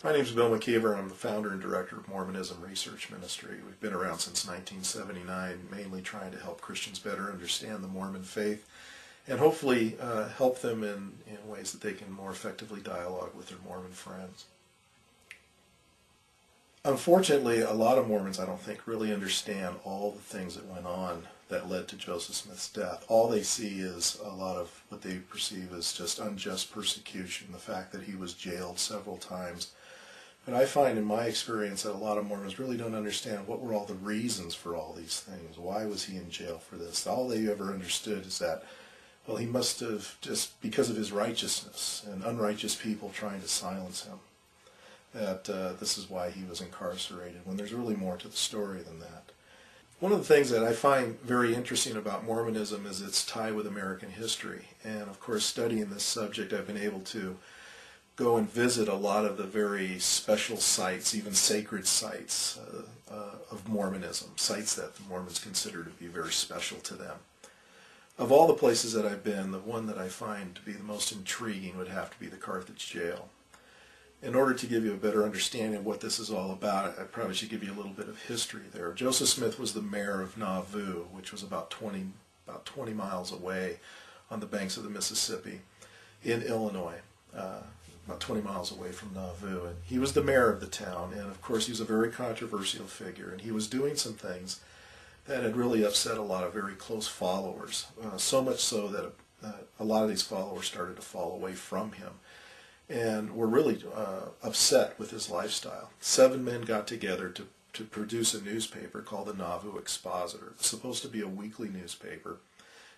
My name is Bill McKeever, and I'm the founder and director of Mormonism Research Ministry. We've been around since 1979, mainly trying to help Christians better understand the Mormon faith and hopefully help them in ways that they can more effectively dialogue with their Mormon friends. Unfortunately, a lot of Mormons, I don't think, really understand all the things that went on that led to Joseph Smith's death. All they see is a lot of what they perceive as just unjust persecution, the fact that he was jailed several times. But I find in my experience that a lot of Mormons really don't understand what were all the reasons for all these things. Why was he in jail for this? All they ever understood is that, well, he must have, just because of his righteousness and unrighteous people trying to silence him, that this is why he was incarcerated, when there's really more to the story than that. One of the things that I find very interesting about Mormonism is its tie with American history. And of course, studying this subject, I've been able to go and visit a lot of the very special sites, even sacred sites of Mormonism, sites that the Mormons consider to be very special to them. Of all the places that I've been, the one that I find to be the most intriguing would have to be the Carthage jail. In order to give you a better understanding of what this is all about, I probably should give you a little bit of history there. Joseph Smith was the mayor of Nauvoo, which was about 20 miles away on the banks of the Mississippi in Illinois, about 20 miles away from Nauvoo. And he was the mayor of the town, and of course he was a very controversial figure, and he was doing some things that had really upset a lot of very close followers, so much so that a lot of these followers started to fall away from him and were really upset with his lifestyle. 7 men got together to produce a newspaper called the Nauvoo Expositor. It was supposed to be a weekly newspaper.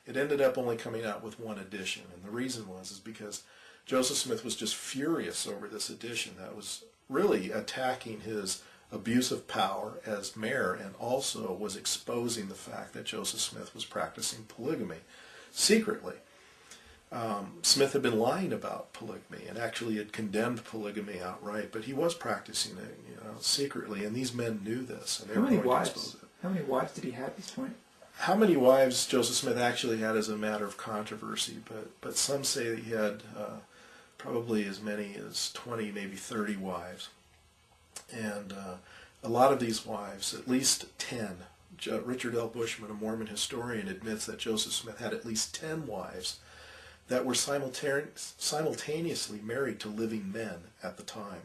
It ended up only coming out with 1 edition, and the reason was because Joseph Smith was just furious over this edition that was really attacking his abuse of power as mayor, and also was exposing the fact that Joseph Smith was practicing polygamy secretly. Smith had been lying about polygamy and actually had condemned polygamy outright, but he was practicing it, secretly, and these men knew this, and they were going to expose it. How many wives did he have at this point? How many wives Joseph Smith actually had is a matter of controversy, but some say that he had probably as many as 20, maybe 30 wives. And a lot of these wives, at least 10, Richard L. Bushman, a Mormon historian, admits that Joseph Smith had at least 10 wives that were simultaneously married to living men at the time.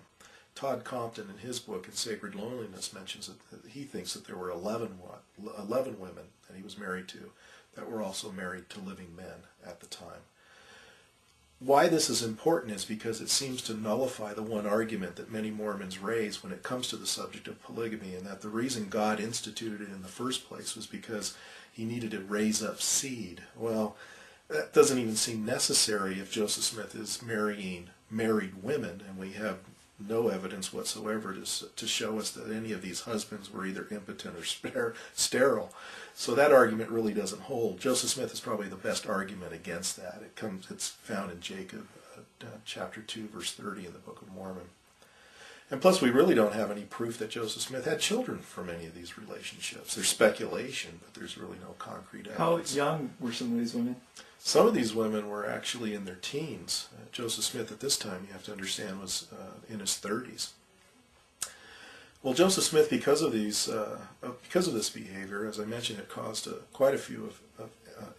Todd Compton, in his book, In Sacred Loneliness, mentions that he thinks that there were 11 women that he was married to that were also married to living men at the time. Why this is important is because it seems to nullify the one argument that many Mormons raise when it comes to the subject of polygamy, and that the reason God instituted it in the first place was because he needed to raise up seed. Well, that doesn't even seem necessary if Joseph Smith is marrying married women, and we have no evidence whatsoever to show us that any of these husbands were either impotent or sterile. So that argument really doesn't hold. Joseph Smith is probably the best argument against that. It's found in Jacob, chapter 2, verse 30 in the Book of Mormon. And plus, we really don't have any proof that Joseph Smith had children from any of these relationships. There's speculation, but there's really no concrete evidence. How young were some of these women? Some of these women were actually in their teens. Joseph Smith at this time, you have to understand, was in his 30s. Well, Joseph Smith, because of this behavior, as I mentioned, it caused quite a few of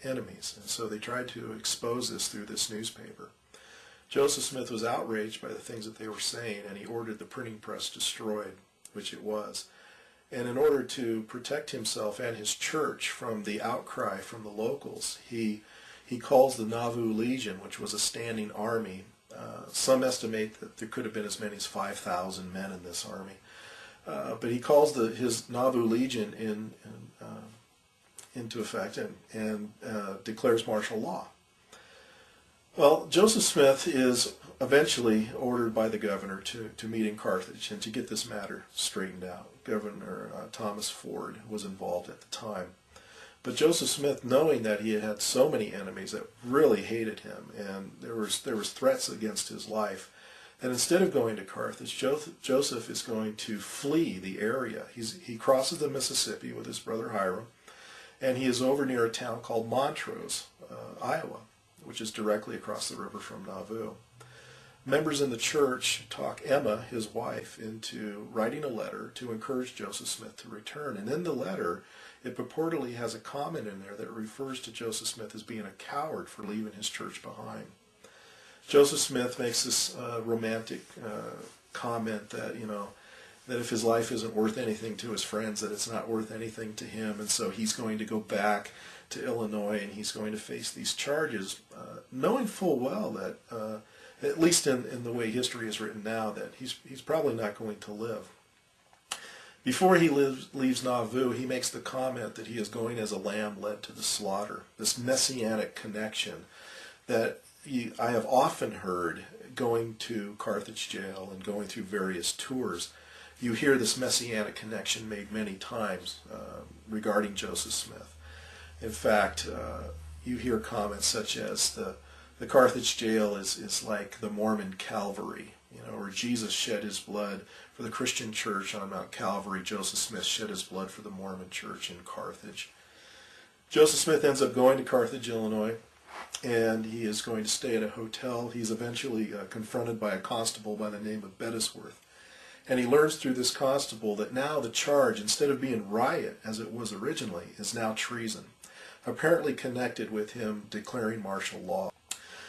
enemies, and so they tried to expose this through this newspaper. Joseph Smith was outraged by the things that they were saying, and he ordered the printing press destroyed, which it was. And in order to protect himself and his church from the outcry from the locals, he calls the Nauvoo Legion, which was a standing army. Some estimate that there could have been as many as 5,000 men in this army. But he calls his Nauvoo Legion into effect and declares martial law. Well, Joseph Smith is eventually ordered by the governor to meet in Carthage and to get this matter straightened out. Governor Thomas Ford was involved at the time. But Joseph Smith, knowing that he had had so many enemies that really hated him, and there was threats against his life, that instead of going to Carthage, Joseph is going to flee the area. He crosses the Mississippi with his brother Hiram, and he is over near a town called Montrose, Iowa, which is directly across the river from Nauvoo. members in the church talk Emma, his wife, into writing a letter to encourage Joseph Smith to return. And in the letter, it purportedly has a comment in there that refers to Joseph Smith as being a coward for leaving his church behind. Joseph Smith makes this romantic comment that, that if his life isn't worth anything to his friends, that it's not worth anything to him, and so he's going to go back to Illinois and he's going to face these charges, knowing full well that, at least in the way history is written now, that he's probably not going to live. Before he leaves Nauvoo, he makes the comment that he is going as a lamb led to the slaughter, this messianic connection that I have often heard going to Carthage jail and going through various tours. You hear this messianic connection made many times regarding Joseph Smith. In fact, you hear comments such as the Carthage jail is like the Mormon Calvary, where Jesus shed his blood for the Christian church on Mount Calvary. Joseph Smith shed his blood for the Mormon church in Carthage. Joseph Smith ends up going to Carthage, Illinois, and he is going to stay at a hotel. He's eventually confronted by a constable by the name of Bettisworth. And he learns through this constable that now the charge, instead of being riot as it was originally, is now treason, apparently connected with him declaring martial law.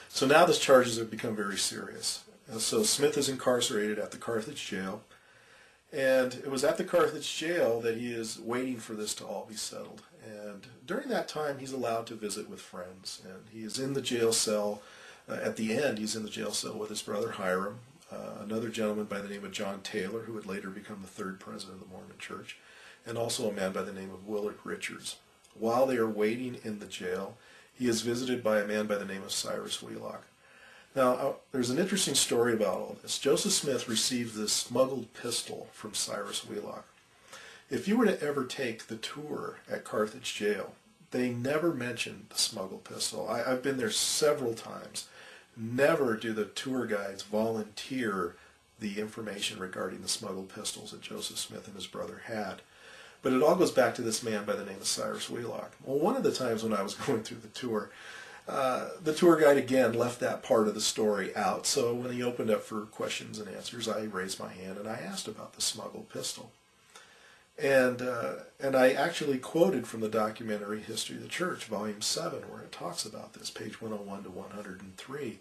So now the charges have become very serious. So Smith is incarcerated at the Carthage jail, and it was at the Carthage jail that he is waiting for this to all be settled. And during that time, he's allowed to visit with friends, and he is in the jail cell. At the end, he's in the jail cell with his brother Hiram, another gentleman by the name of John Taylor, who would later become the third president of the Mormon Church, and also a man by the name of Willard Richards. While they are waiting in the jail, he is visited by a man by the name of Cyrus Wheelock. Now, there's an interesting story about all this. Joseph Smith received this smuggled pistol from Cyrus Wheelock. If you were to ever take the tour at Carthage jail, they never mention the smuggled pistol. I've been there several times. Never do the tour guides volunteer the information regarding the smuggled pistols that Joseph Smith and his brother had. But it all goes back to this man by the name of Cyrus Wheelock. Well, one of the times when I was going through the tour guide again left that part of the story out. So when he opened up for questions and answers, I raised my hand and I asked about the smuggled pistol. And I actually quoted from the documentary History of the Church, Volume 7, where it talks about this, page 101 to 103.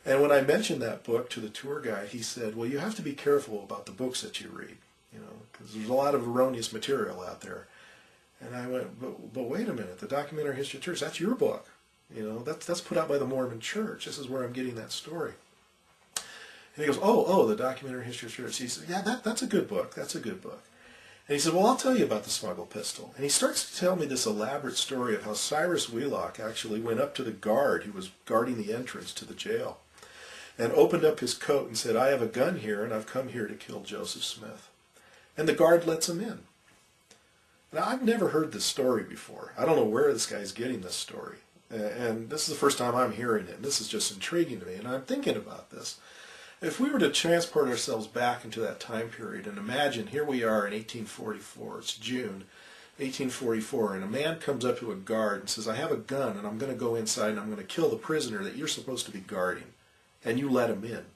And when I mentioned that book to the tour guide, he said, well, you have to be careful about the books that you read, because there's a lot of erroneous material out there. And I went, but wait a minute, the documentary History of the Church, that's your book. That's put out by the Mormon Church. This is where I'm getting that story. And he goes, oh, the documentary History of the Church. He said, yeah, that's a good book. That's a good book. And he said, well, I'll tell you about the smuggled pistol. And he starts to tell me this elaborate story of how Cyrus Wheelock actually went up to the guard who was guarding the entrance to the jail and opened up his coat and said, I have a gun here, and I've come here to kill Joseph Smith. And the guard lets him in. Now, I've never heard this story before. I don't know where this guy's getting this story. And this is the first time I'm hearing it. And this is just intriguing to me. And I'm thinking about this. If we were to transport ourselves back into that time period and imagine here we are in 1844, it's June 1844, and a man comes up to a guard and says, I have a gun and I'm going to go inside and I'm going to kill the prisoner that you're supposed to be guarding, and you let him in.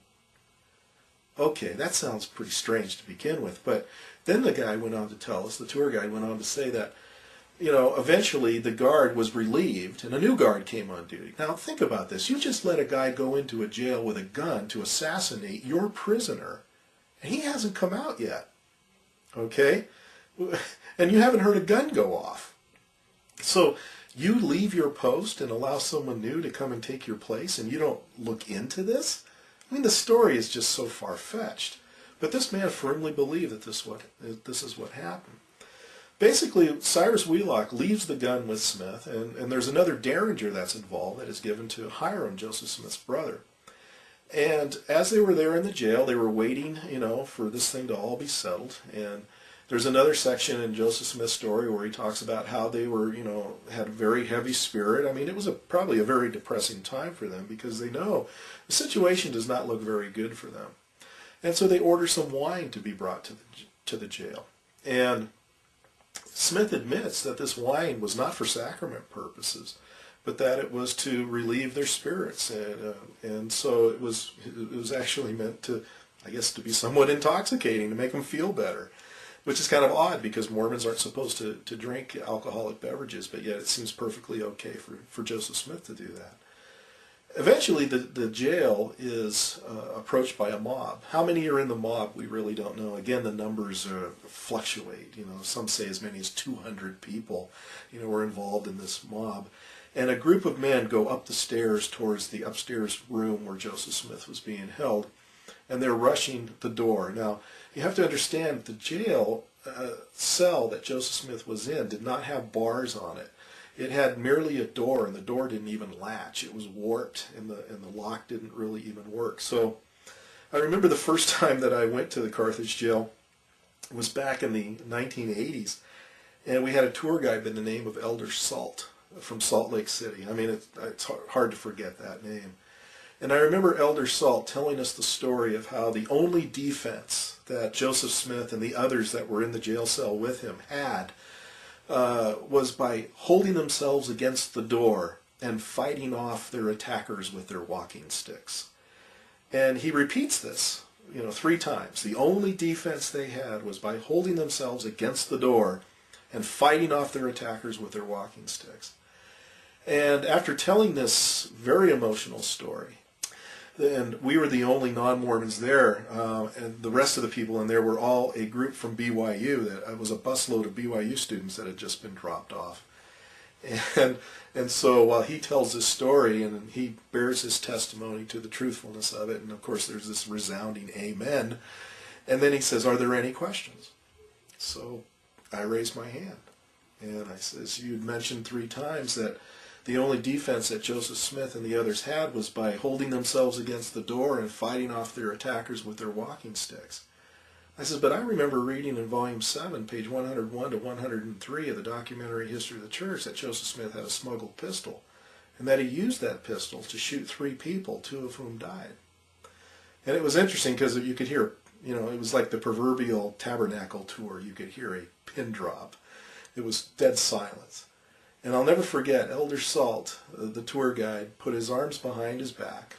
Okay, that sounds pretty strange to begin with, but then the guy went on to tell us, the tour guide went on to say that, eventually the guard was relieved and a new guard came on duty. Now think about this. You just let a guy go into a jail with a gun to assassinate your prisoner, and he hasn't come out yet. Okay? And you haven't heard a gun go off. So you leave your post and allow someone new to come and take your place, and you don't look into this? I mean, the story is just so far-fetched. But this man firmly believed that this is what happened. Basically, Cyrus Wheelock leaves the gun with Smith, and there's another derringer that's involved that is given to Hiram, Joseph Smith's brother. And as they were there in the jail, they were waiting, for this thing to all be settled. And there's another section in Joseph Smith's story where he talks about how they were, had a very heavy spirit. I mean, it was probably a very depressing time for them because they know the situation does not look very good for them. And so they order some wine to be brought to the jail. And Smith admits that this wine was not for sacrament purposes, but that it was to relieve their spirits, and so it was actually meant to, I guess, to be somewhat intoxicating, to make them feel better, which is kind of odd because Mormons aren't supposed to drink alcoholic beverages, but yet it seems perfectly okay for Joseph Smith to do that. Eventually, the jail is approached by a mob. How many are in the mob, we really don't know. Again, the numbers fluctuate. Some say as many as 200 people, were involved in this mob. And a group of men go up the stairs towards the upstairs room where Joseph Smith was being held, and they're rushing the door. Now, you have to understand the jail cell that Joseph Smith was in did not have bars on it. It had merely a door, and the door didn't even latch. It was warped, and the lock didn't really even work. So I remember the first time that I went to the Carthage jail was back in the 1980s, and we had a tour guide by the name of Elder Salt from Salt Lake City. I mean, it's hard to forget that name. And I remember Elder Salt telling us the story of how the only defense that Joseph Smith and the others that were in the jail cell with him had was by holding themselves against the door and fighting off their attackers with their walking sticks. And he repeats this, 3 times. The only defense they had was by holding themselves against the door and fighting off their attackers with their walking sticks. And after telling this very emotional story, and we were the only non-Mormons there, and the rest of the people in there were all a group from BYU. That was a busload of BYU students that had just been dropped off. And so while he tells this story and he bears his testimony to the truthfulness of it, and of course there's this resounding amen, and then he says, "Are there any questions?" So I raise my hand, and I says, "You'd mentioned 3 times that the only defense that Joseph Smith and the others had was by holding themselves against the door and fighting off their attackers with their walking sticks." I says, "But I remember reading in Volume 7, page 101 to 103 of the Documentary History of the Church that Joseph Smith had a smuggled pistol, and that he used that pistol to shoot 3 people, 2 of whom died." And it was interesting because you could hear, it was like the proverbial tabernacle tour. You could hear a pin drop. It was dead silence. And I'll never forget, Elder Salt, the tour guide, put his arms behind his back.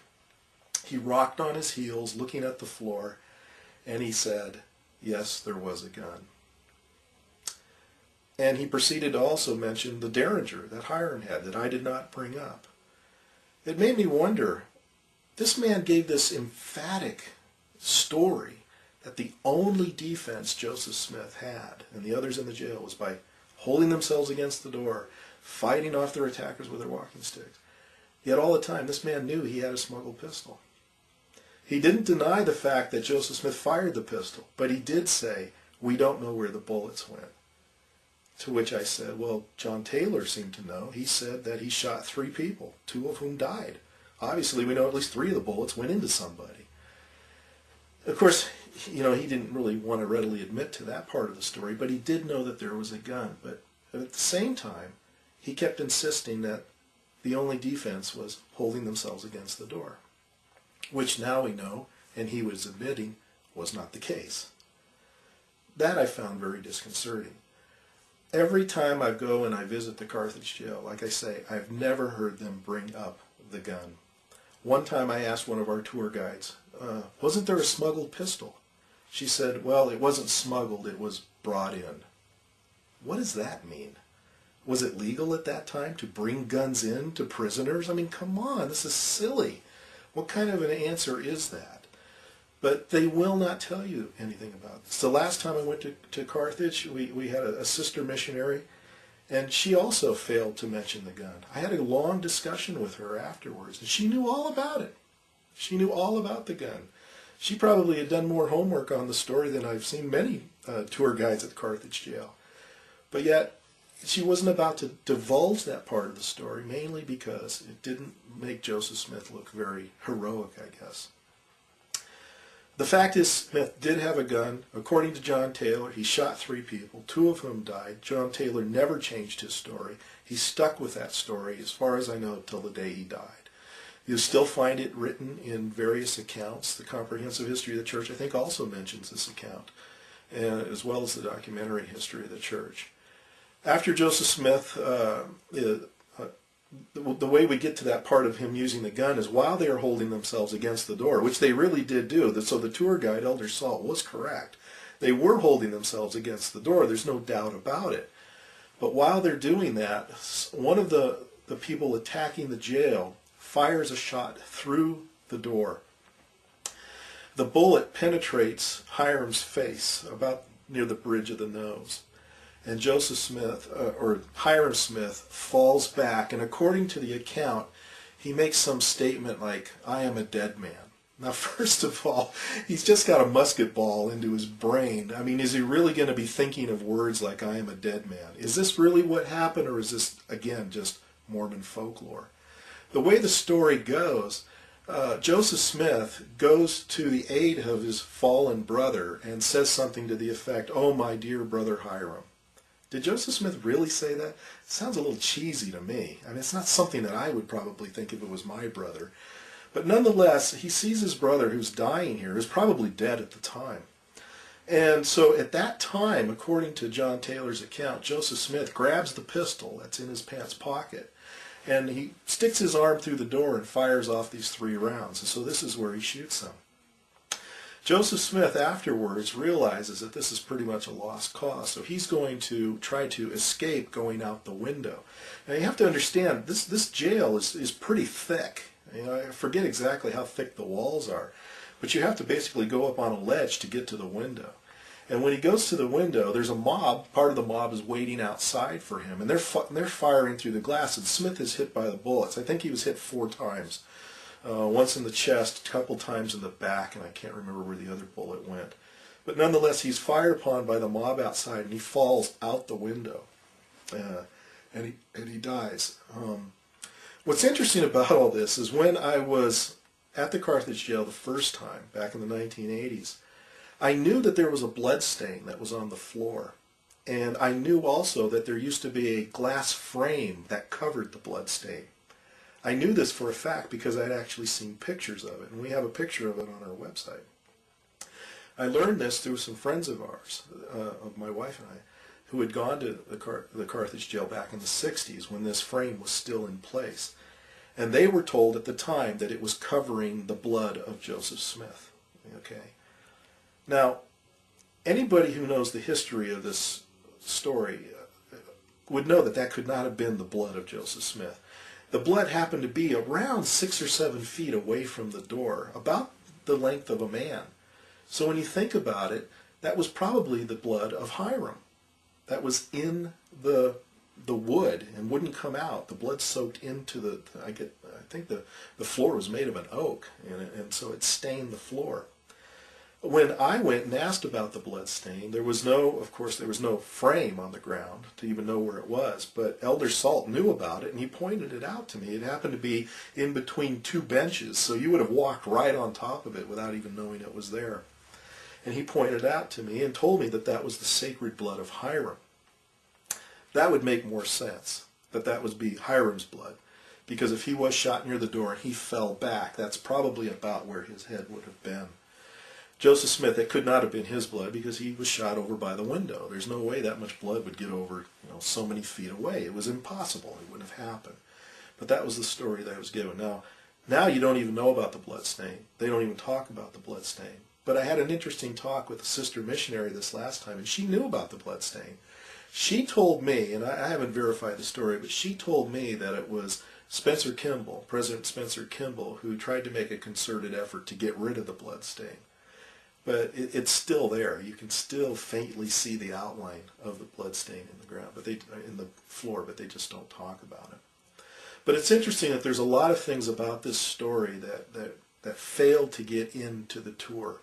He rocked on his heels, looking at the floor, and he said, "Yes, there was a gun." And he proceeded to also mention the Derringer that Hiram had, that I did not bring up. It made me wonder, this man gave this emphatic story that the only defense Joseph Smith had, and the others in the jail, was by holding themselves against the door, fighting off their attackers with their walking sticks. Yet all the time, this man knew he had a smuggled pistol. He didn't deny the fact that Joseph Smith fired the pistol, but he did say, "We don't know where the bullets went." To which I said, "Well, John Taylor seemed to know. He said that he shot 3 people, 2 of whom died. Obviously, we know at least 3 of the bullets went into somebody." Of course, he didn't really want to readily admit to that part of the story, but he did know that there was a gun. But at the same time, he kept insisting that the only defense was holding themselves against the door, which now we know, and he was admitting, was not the case. That I found very disconcerting. Every time I go and I visit the Carthage jail, like I say, I've never heard them bring up the gun. One time I asked one of our tour guides, "Wasn't there a smuggled pistol?" She said, "Well, it wasn't smuggled, it was brought in." What does that mean? Was it legal at that time to bring guns in to prisoners? I mean, come on, this is silly. What kind of an answer is that? But they will not tell you anything about this. The last time I went to Carthage, we had a sister missionary, and she also failed to mention the gun. I had a long discussion with her afterwards, and she knew all about it. She knew all about the gun. She probably had done more homework on the story than I've seen many tour guides at Carthage jail. But yet, she wasn't about to divulge that part of the story, mainly because it didn't make Joseph Smith look very heroic, I guess. The fact is, Smith did have a gun. According to John Taylor, he shot 3 people, 2 of whom died. John Taylor never changed his story. He stuck with that story, as far as I know, till the day he died. You'll still find it written in various accounts. The Comprehensive History of the Church, I think, also mentions this account, as well as the Documentary History of the Church. After Joseph Smith the way we get to that part of him using the gun is while they are holding themselves against the door, which they really did do. So the tour guide, Elder Salt, was correct. They were holding themselves against the door. There's no doubt about it. But while they're doing that, one of the people attacking the jail fires a shot through the door. The bullet penetrates Hiram's face about near the bridge of the nose. And Joseph Smith, or Hiram Smith, falls back. And according to the account, he makes some statement like, "I am a dead man." Now, first of all, he's just got a musket ball into his brain. I mean, is he really going to be thinking of words like, "I am a dead man"? Is this really what happened, or is this, again, just Mormon folklore? The way the story goes, Joseph Smith goes to the aid of his fallen brother and says something to the effect, "Oh, my dear brother Hiram." Did Joseph Smith really say that? It sounds a little cheesy to me. I mean, it's not something that I would probably think if it was my brother. But nonetheless, he sees his brother who's dying here, who's probably dead at the time. And so at that time, according to John Taylor's account, Joseph Smith grabs the pistol that's in his pants pocket, and he sticks his arm through the door and fires off these 3 rounds. And so this is where he shoots them. Joseph Smith afterwards realizes that this is pretty much a lost cause, so he's going to try to escape going out the window. Now you have to understand, this jail is pretty thick. You know, I forget exactly how thick the walls are, but you have to basically go up on a ledge to get to the window. And when he goes to the window, there's a mob. Part of the mob is waiting outside for him, and they're firing through the glass, and Smith is hit by the bullets. I think he was hit 4 times. Once in the chest, a couple times in the back, and I can't remember where the other bullet went. But nonetheless, he's fired upon by the mob outside, and he falls out the window, and he dies. What's interesting about all this is when I was at the Carthage jail the first time, back in the 1980s, I knew that there was a blood stain that was on the floor. And I knew also that there used to be a glass frame that covered the blood stain. I knew this for a fact because I'd actually seen pictures of it, and we have a picture of it on our website. I learned this through some friends of ours, of my wife and I, who had gone to the Carthage jail back in the 60s when this frame was still in place. And they were told at the time that it was covering the blood of Joseph Smith. Okay. Now, anybody who knows the history of this story would know that that could not have been the blood of Joseph Smith. The blood happened to be around 6 or 7 feet away from the door, about the length of a man. So when you think about it, that was probably the blood of Hiram. That was in the wood and wouldn't come out. The blood soaked into I think the floor was made of an oak, and so it stained the floor. When I went and asked about the blood stain, of course there was no frame on the ground to even know where it was, but Elder Salt knew about it, and he pointed it out to me. It happened to be in between 2 benches, so you would have walked right on top of it without even knowing it was there. And he pointed it out to me and told me that that was the sacred blood of Hiram. That would make more sense, that would be Hiram's blood, because if he was shot near the door and he fell back, that's probably about where his head would have been. Joseph Smith, it could not have been his blood because he was shot over by the window. There's no way that much blood would get over, so many feet away. It was impossible. It wouldn't have happened. But that was the story that I was given. Now you don't even know about the blood stain. They don't even talk about the blood stain. But I had an interesting talk with a sister missionary this last time, and she knew about the blood stain. She told me, and I haven't verified the story, but she told me that it was Spencer Kimball, President Spencer Kimball, who tried to make a concerted effort to get rid of the blood stain. But it's still there. You can still faintly see the outline of the blood stain in the ground, in the floor, but they just don't talk about it. But it's interesting that there's a lot of things about this story that failed to get into the tour.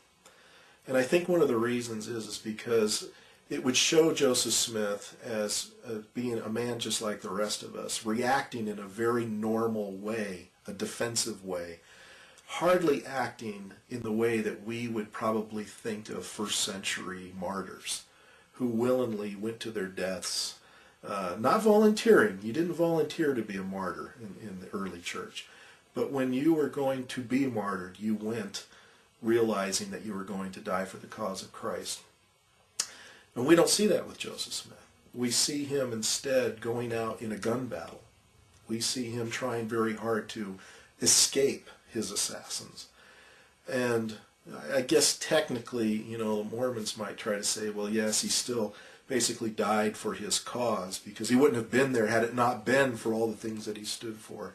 And I think one of the reasons is because it would show Joseph Smith as being a man just like the rest of us, reacting in a very normal way, a defensive way, hardly acting in the way that we would probably think of first century martyrs who willingly went to their deaths, not volunteering. You didn't volunteer to be a martyr in the early church, but when you were going to be martyred, you went realizing that you were going to die for the cause of Christ. And we don't see that with Joseph Smith. We see him instead going out in a gun battle We see him trying very hard to escape his assassins. And I guess technically, the Mormons might try to say, well, yes, he still basically died for his cause because he wouldn't have been there had it not been for all the things that he stood for.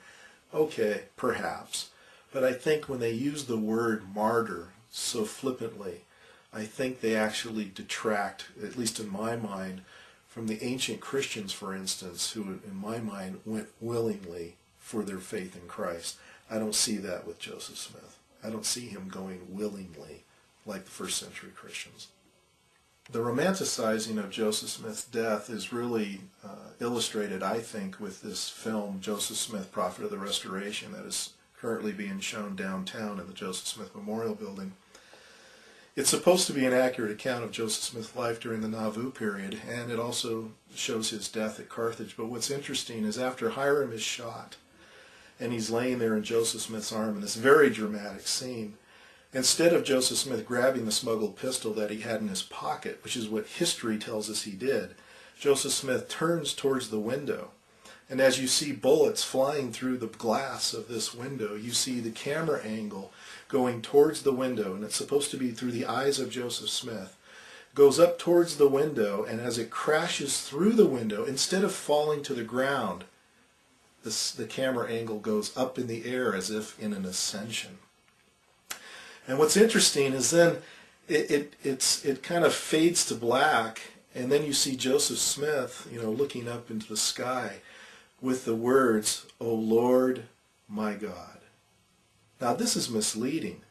Okay, perhaps. But I think when they use the word martyr so flippantly, I think they actually detract, at least in my mind, from the ancient Christians, for instance, who in my mind went willingly for their faith in Christ. I don't see that with Joseph Smith. I don't see him going willingly like the first century Christians. The romanticizing of Joseph Smith's death is really illustrated, I think, with this film, Joseph Smith, Prophet of the Restoration, that is currently being shown downtown in the Joseph Smith Memorial Building. It's supposed to be an accurate account of Joseph Smith's life during the Nauvoo period, and it also shows his death at Carthage. But what's interesting is after Hiram is shot, and he's laying there in Joseph Smith's arm in this very dramatic scene, instead of Joseph Smith grabbing the smuggled pistol that he had in his pocket, which is what history tells us he did, Joseph Smith turns towards the window. And as you see bullets flying through the glass of this window, you see the camera angle going towards the window, and it's supposed to be through the eyes of Joseph Smith, goes up towards the window, and as it crashes through the window, instead of falling to the ground, the camera angle goes up in the air as if in an ascension. And what's interesting is then it kind of fades to black, and then you see Joseph Smith, looking up into the sky with the words, "O Lord, my God." Now this is misleading.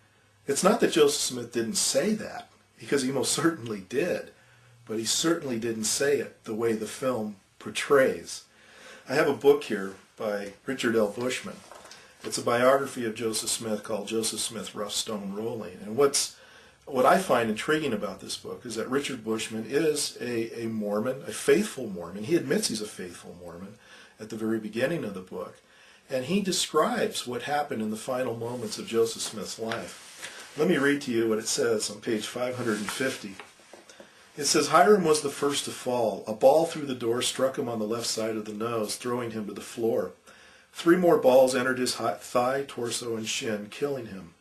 It's not that Joseph Smith didn't say that, because he most certainly did, but he certainly didn't say it the way the film portrays. I have a book here by Richard L. Bushman. It's a biography of Joseph Smith called Joseph Smith, Rough Stone Rolling. And what I find intriguing about this book is that Richard Bushman is a Mormon, a faithful Mormon. He admits he's a faithful Mormon at the very beginning of the book. And he describes what happened in the final moments of Joseph Smith's life. Let me read to you what it says on page 550. It says, Hiram was the first to fall. A ball through the door struck him on the left side of the nose, throwing him to the floor. 3 more balls entered his thigh, torso, and shin, killing him.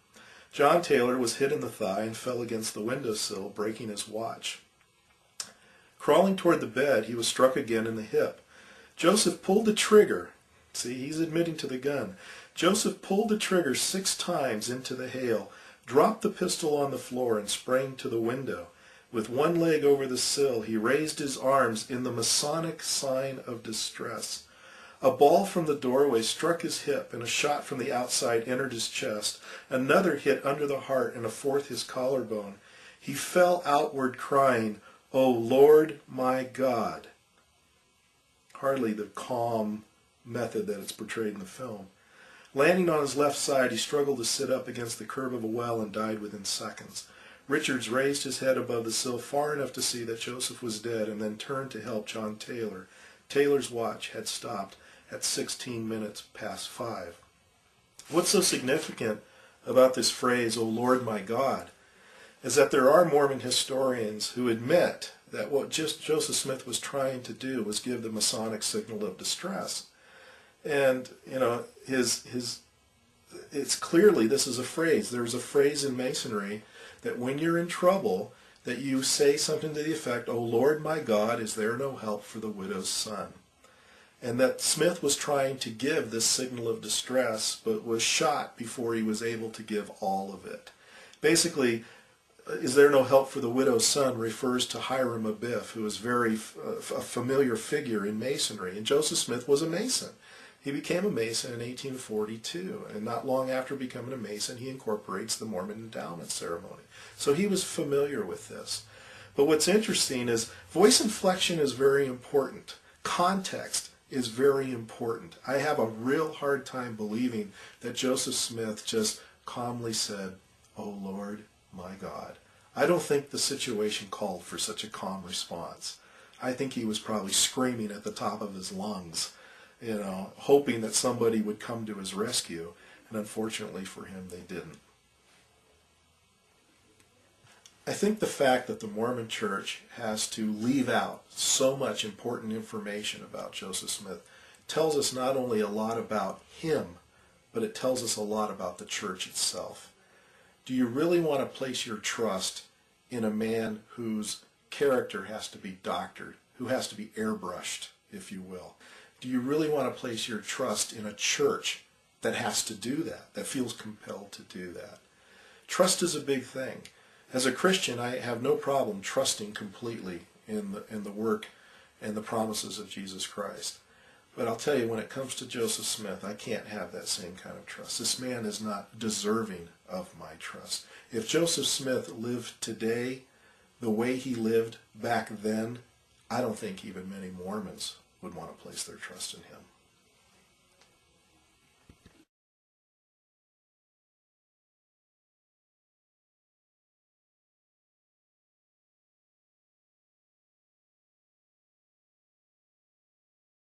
John Taylor was hit in the thigh and fell against the windowsill, breaking his watch. Crawling toward the bed, he was struck again in the hip. Joseph pulled the trigger. See, he's admitting to the gun. Joseph pulled the trigger 6 times into the hail, dropped the pistol on the floor, and sprang to the window. With one leg over the sill, he raised his arms in the Masonic sign of distress. A ball from the doorway struck his hip, and a shot from the outside entered his chest. Another hit under the heart, and a fourth his collarbone. He fell outward, crying, "O Lord, my God." Hardly the calm method that it's portrayed in the film. Landing on his left side, he struggled to sit up against the curb of a well and died within seconds. Richards raised his head above the sill far enough to see that Joseph was dead, and then turned to help John Taylor. Taylor's watch had stopped at 16 minutes past 5. What's so significant about this phrase, "O Lord my God," is that there are Mormon historians who admit that what Joseph Smith was trying to do was give the Masonic signal of distress. And, it's clearly, this is a phrase. There's a phrase in Masonry that when you're in trouble, that you say something to the effect, "O Lord my God, is there no help for the widow's son?" And that Smith was trying to give this signal of distress, but was shot before he was able to give all of it. Basically, "Is there no help for the widow's son" refers to Hiram Abiff, who is a familiar figure in Masonry. And Joseph Smith was a Mason. He became a Mason in 1842, and not long after becoming a Mason, he incorporates the Mormon endowment ceremony. So he was familiar with this. But what's interesting is voice inflection is very important. Context is very important. I have a real hard time believing that Joseph Smith just calmly said, "O Lord, my God." I don't think the situation called for such a calm response. I think he was probably screaming at the top of his lungs, hoping that somebody would come to his rescue, and unfortunately for him, they didn't. I think the fact that the Mormon Church has to leave out so much important information about Joseph Smith tells us not only a lot about him, but it tells us a lot about the church itself. Do you really want to place your trust in a man whose character has to be doctored, who has to be airbrushed, if you will? Do you really want to place your trust in a church that has to do that, that feels compelled to do that? Trust is a big thing. As a Christian, I have no problem trusting completely in the work and the promises of Jesus Christ. But I'll tell you, when it comes to Joseph Smith, I can't have that same kind of trust. This man is not deserving of my trust. If Joseph Smith lived today the way he lived back then, I don't think even many Mormons would want to place their trust in him.